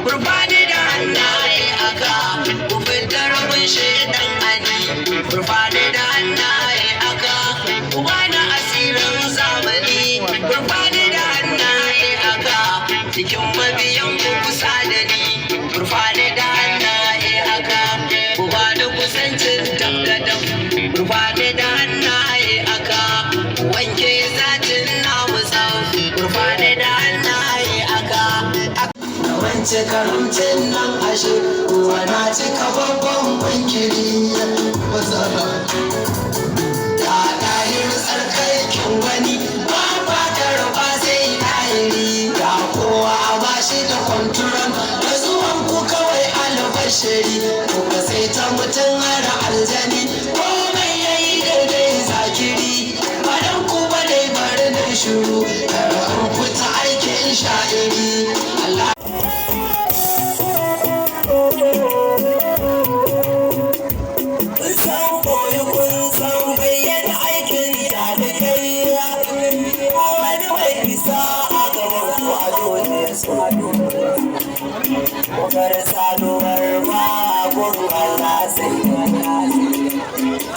Kurfani da hannaye aka ku fitar mun shaidan ani. Kurfani da hannaye aka ku bani asirin zamani. Kurfani da hannaye aka cikin mabiyan ku kusa da ni. Kurfani da hannaye aka ku bani kusancin tabgadam. Kurfani da hannaye aka wanke zatin namu tsaf. Kurfani da hannaye aka wance karamcin nan ashe kuwa na cika babban bankiri. Da ɗahir tsarkakin wani ba fatar ba sai ɗahiri. Da kowa ba shi da kwanturan da zuwan ku kawai albashiri. Kuka sai ta mutum har aljani komai yayi daidai zakiri. Badan ku ba dai bari da shuru kar an fita aikin sha'iri. Allah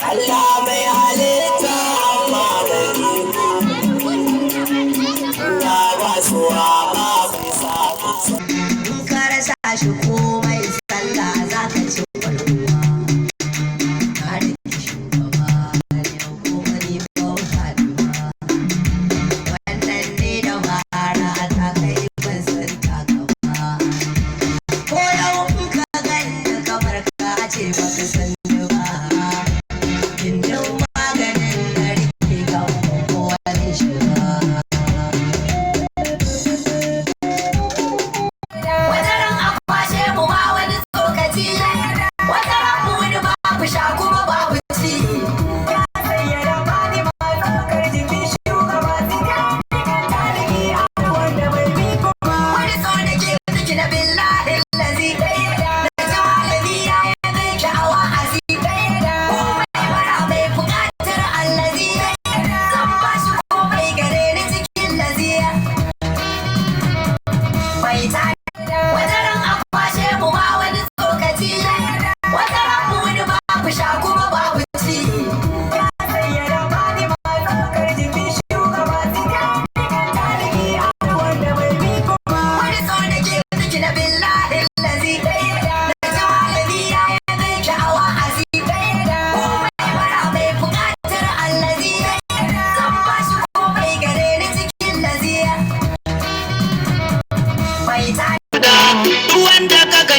Allah mai halitta amma gari na ba su ba bisa in ka rasa shi komai sallah za ka ci kwalwa ka rike shugaba yau kuma ni ba faɗuwa wannan ne da bara ta kai ban san ta gaba ko yau in ka gani kamar ka ce baka san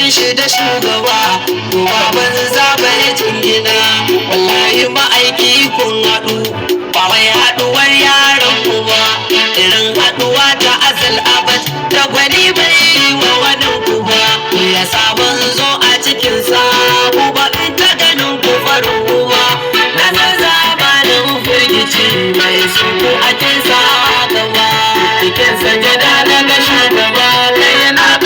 shi da shugaba kuma banza bai jingina wallahi ma'aiki kun haɗu ba wai haɗuwar yaran ku ba irin haɗuwa ta azal abad da gwani bai yi wa wani ku ba ya sabon zo